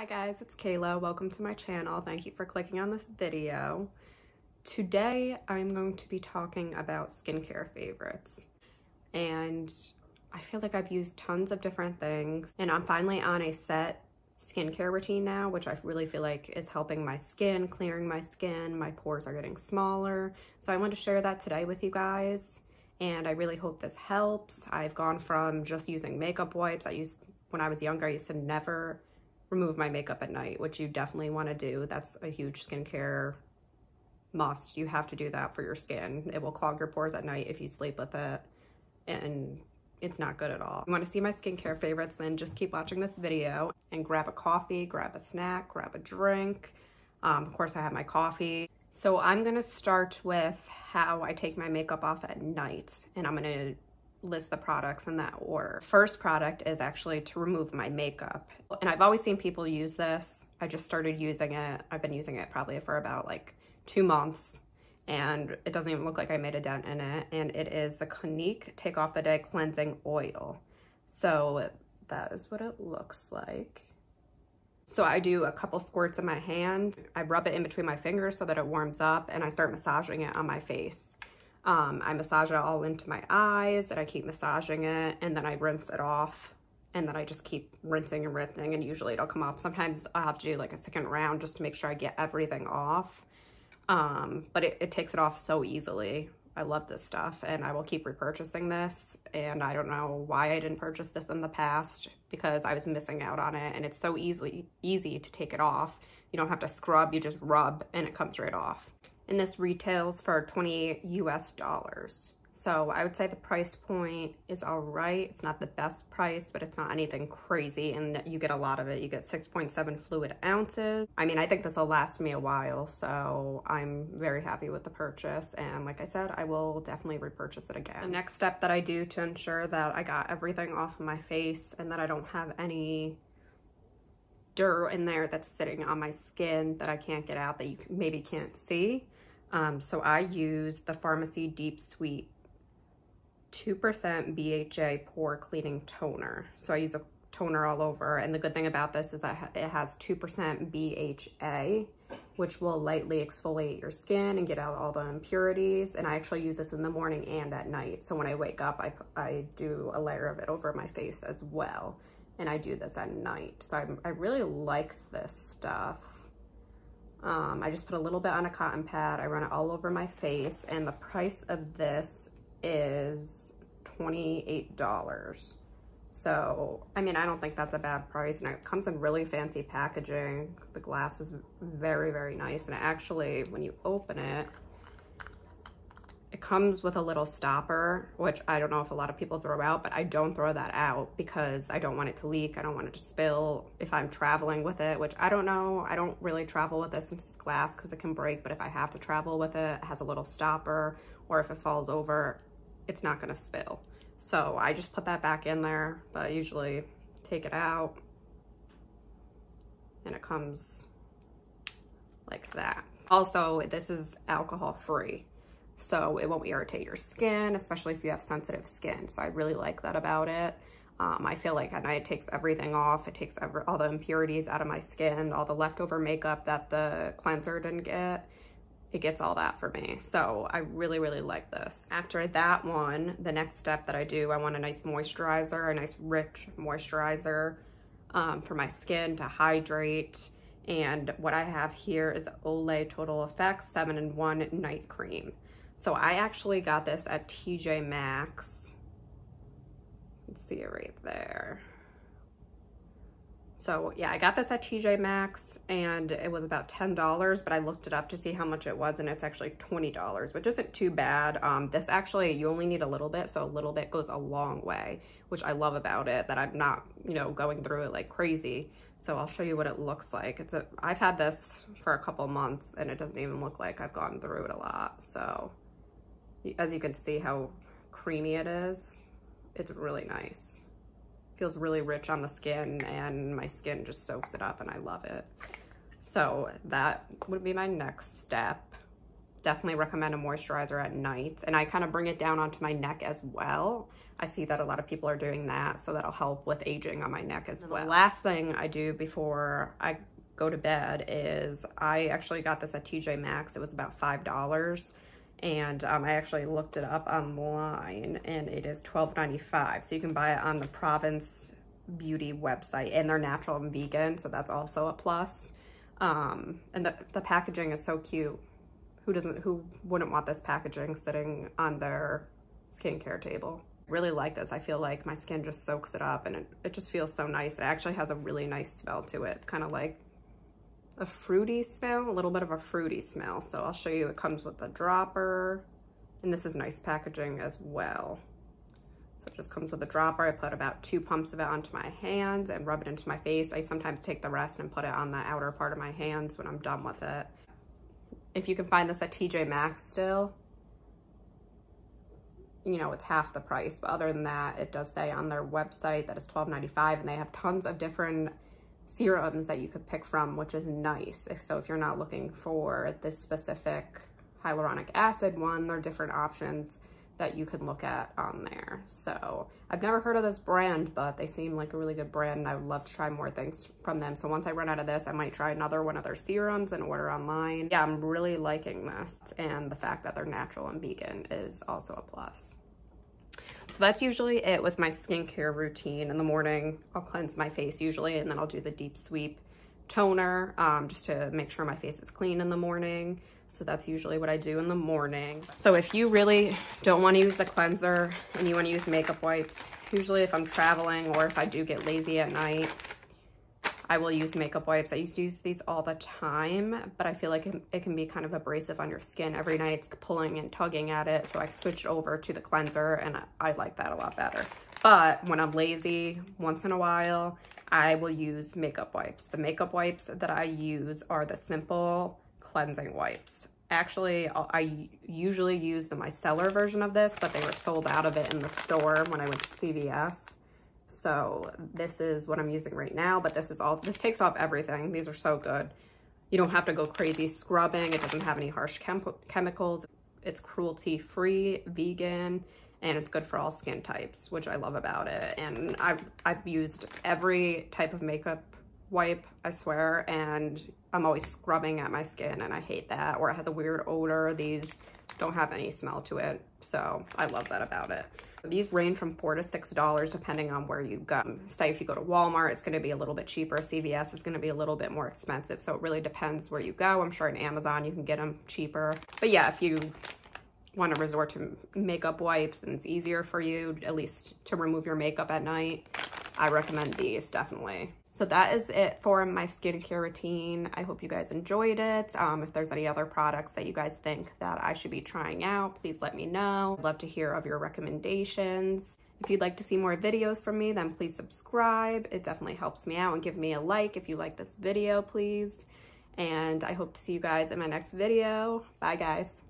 Hi guys, it's Kayla. Welcome to my channel. Thank you for clicking on this video. Today I'm going to be talking about skincare favorites. And I feel like I've used tons of different things and I'm finally on a set skincare routine now, which I really feel like is helping my skin, clearing my skin. My pores are getting smaller. So I want to share that today with you guys. And I really hope this helps. I've gone from just using makeup wipes. When I was younger, I used to never remove my makeup at night, which you definitely want to do. That's a huge skincare must. You have to do that for your skin. It will clog your pores at night if you sleep with it, and it's not good at all. If you want to see my skincare favorites, then just keep watching this video and grab a coffee, grab a snack, grab a drink. Of course, I have my coffee. So I'm going to start with how I take my makeup off at night, and I'm going to list the products in that order. First product is actually to remove my makeup. And I've always seen people use this. I just started using it. I've been using it probably for about like 2 months and it doesn't even look like I made a dent in it. And it is the Clinique Take Off the Day Cleansing Oil. So that is what it looks like. So I do a couple squirts in my hand. I rub it in between my fingers so that it warms up and I start massaging it on my face. I massage it all into my eyes and I keep massaging it and then I rinse it off and then I just keep rinsing and rinsing and usually it'll come off. Sometimes I'll have to do like a second round just to make sure I get everything off. But it takes it off so easy. I love this stuff and I will keep repurchasing this, and I don't know why I didn't purchase this in the past because I was missing out on it, and it's so easy to take it off. You don't have to scrub, you just rub and it comes right off. And this retails for $28 US. So I would say the price point is all right. It's not the best price, but it's not anything crazy, and you get a lot of it. You get 6.7 fluid ounces. I mean, I think this will last me a while, so I'm very happy with the purchase. And like I said, I will definitely repurchase it again. The next step that I do to ensure that I got everything off of my face and that I don't have any dirt in there that's sitting on my skin that I can't get out, that you maybe can't see. So I use the Farmacy Deep Sweet 2% BHA Pore Cleaning Toner. So I use a toner all over, and the good thing about this is that it has 2% BHA, which will lightly exfoliate your skin and get out all the impurities. And I actually use this in the morning and at night. So when I wake up, I do a layer of it over my face as well. And I do this at night. So I really like this stuff. I just put a little bit on a cotton pad. I run it all over my face, and the price of this is $28. So, I mean, I don't think that's a bad price, and it comes in really fancy packaging. The glass is very, very nice, and it actually, when you open it, it comes with a little stopper, which I don't know if a lot of people throw out, but I don't throw that out because I don't want it to leak. I don't want it to spill if I'm traveling with it, which I don't know. I don't really travel with it since it's glass because it can break, but if I have to travel with it, it has a little stopper, or if it falls over, it's not gonna spill. So I just put that back in there, but I usually take it out and it comes like that. Also, this is alcohol free, so it won't irritate your skin, especially if you have sensitive skin. So I really like that about it. I feel like at night it takes everything off. It takes all the impurities out of my skin, all the leftover makeup that the cleanser didn't get. It gets all that for me. So I really, really like this. After that one, the next step that I do, I want a nice moisturizer, a nice rich moisturizer for my skin to hydrate. And what I have here is Olay Total Effects 7-in-1 Night Cream. So I actually got this at TJ Maxx. You can see it right there. So yeah, I got this at TJ Maxx and it was about $10, but I looked it up to see how much it was and it's actually $20, which isn't too bad. This actually, you only need a little bit, so a little bit goes a long way, which I love about it, that I'm not, you know, going through it like crazy. So I'll show you what it looks like. I've had this for a couple months and it doesn't even look like I've gone through it a lot. So as you can see how creamy it is, it's really nice. Feels really rich on the skin and my skin just soaks it up and I love it. So that would be my next step. definitely recommend a moisturizer at night. And I kind of bring it down onto my neck as well. I see that a lot of people are doing that, so that'll help with aging on my neck as well. The last thing I do before I go to bed is I actually got this at TJ Maxx. It was about $5. And I actually looked it up online, and it is $12.95. So you can buy it on the Provence beauty website, and they're natural and vegan, so that's also a plus. And the packaging is so cute. Who wouldn't want this packaging sitting on their skincare table? Really like this. I feel like my skin just soaks it up, and it just feels so nice. It actually has a really nice smell to it. It's kind of like a fruity smell, a little bit of a fruity smell. So I'll show you. It comes with a dropper, and this is nice packaging as well. So it just comes with a dropper. I put about 2 pumps of it onto my hands and rub it into my face. I sometimes take the rest and put it on the outer part of my hands when I'm done with it. If you can find this at TJ Maxx still, you know, it's half the price. But other than that, it does say on their website that it's $12.95, and they have tons of different serums that you could pick from, which is nice. So if you're not looking for this specific hyaluronic acid one, there are different options that you can look at on there. So I've never heard of this brand, but they seem like a really good brand, and I would love to try more things from them. So once I run out of this, I might try another one of their serums and order online. Yeah, I'm really liking this, and the fact that they're natural and vegan is also a plus. So that's usually it with my skincare routine. In the morning, I'll cleanse my face usually, and then I'll do the deep sweep toner just to make sure my face is clean in the morning. So that's usually what I do in the morning. So if you really don't want to use the cleanser and you want to use makeup wipes, usually if I'm traveling or if I do get lazy at night, I will use makeup wipes. I used to use these all the time, but I feel like it can be kind of abrasive on your skin. Every night it's pulling and tugging at it, so I switched over to the cleanser, and I like that a lot better. But when I'm lazy, once in a while, I will use makeup wipes. The makeup wipes that I use are the simple cleansing wipes. Actually, I usually use the micellar version of this, but they were sold out of it in the store when I went to CVS. So this is what I'm using right now, but this takes off everything. These are so good. You don't have to go crazy scrubbing. It doesn't have any harsh chemicals. It's cruelty-free, vegan, and it's good for all skin types, which I love about it. And I've used every type of makeup wipe, I swear, and I'm always scrubbing at my skin, and I hate that. Or it has a weird odor. These don't have any smell to it, so I love that about it. These range from $4 to $6 depending on where you go. Say if you go to Walmart, it's going to be a little bit cheaper. CVS is going to be a little bit more expensive, so it really depends where you go. I'm sure on Amazon you can get them cheaper. But yeah, if you want to resort to makeup wipes and it's easier for you, at least to remove your makeup at night, I recommend these, definitely. So that is it for my skincare routine. I hope you guys enjoyed it. If there's any other products that you guys think that I should be trying out, please let me know. I'd love to hear of your recommendations. If you'd like to see more videos from me, then please subscribe. It definitely helps me out, and give me a like if you like this video, please. And I hope to see you guys in my next video. Bye, guys.